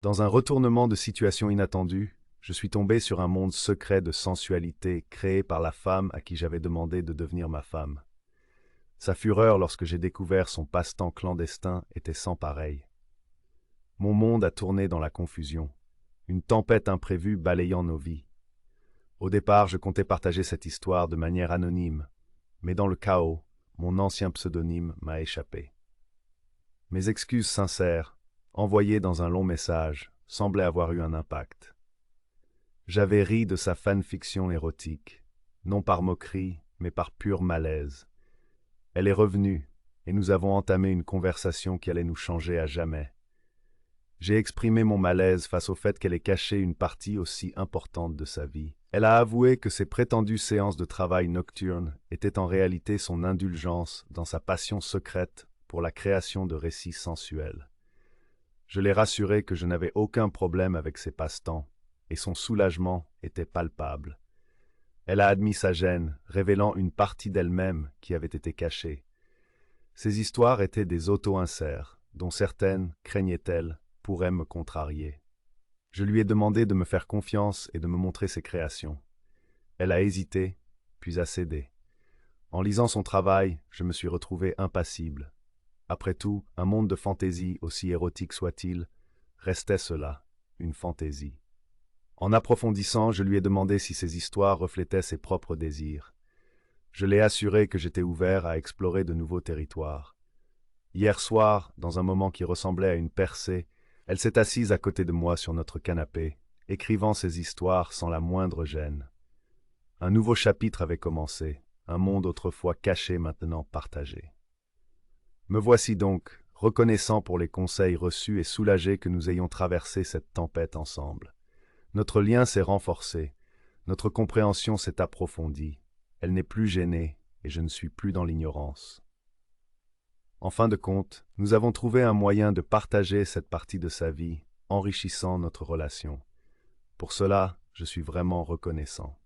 Dans un retournement de situation inattendu, je suis tombé sur un monde secret de sensualité créé par la femme à qui j'avais demandé de devenir ma femme. Sa fureur lorsque j'ai découvert son passe-temps clandestin était sans pareil. Mon monde a tourné dans la confusion, une tempête imprévue balayant nos vies. Au départ, je comptais partager cette histoire de manière anonyme, mais dans le chaos, mon ancien pseudonyme m'a échappé. Mes excuses sincères, envoyées dans un long message, semblaient avoir eu un impact. J'avais ri de sa fanfiction érotique, non par moquerie, mais par pur malaise. Elle est revenue, et nous avons entamé une conversation qui allait nous changer à jamais. J'ai exprimé mon malaise face au fait qu'elle ait caché une partie aussi importante de sa vie. Elle a avoué que ses prétendues séances de travail nocturnes étaient en réalité son indulgence dans sa passion secrète pour la création de récits sensuels. Je l'ai rassurée que je n'avais aucun problème avec ses passe-temps, et son soulagement était palpable. Elle a admis sa gêne, révélant une partie d'elle-même qui avait été cachée. Ces histoires étaient des auto-inserts, dont certaines, craignait-elle, pourraient me contrarier. Je lui ai demandé de me faire confiance et de me montrer ses créations. Elle a hésité, puis a cédé. En lisant son travail, je me suis retrouvé impassible. Après tout, un monde de fantaisie, aussi érotique soit-il, restait cela, une fantaisie. En approfondissant, je lui ai demandé si ses histoires reflétaient ses propres désirs. Je l'ai assuré que j'étais ouvert à explorer de nouveaux territoires. Hier soir, dans un moment qui ressemblait à une percée, elle s'est assise à côté de moi sur notre canapé, écrivant ses histoires sans la moindre gêne. Un nouveau chapitre avait commencé, un monde autrefois caché maintenant partagé. Me voici donc, reconnaissant pour les conseils reçus et soulagé que nous ayons traversé cette tempête ensemble. Notre lien s'est renforcé, notre compréhension s'est approfondie, elle n'est plus gênée et je ne suis plus dans l'ignorance. En fin de compte, nous avons trouvé un moyen de partager cette partie de sa vie, enrichissant notre relation. Pour cela, je suis vraiment reconnaissant.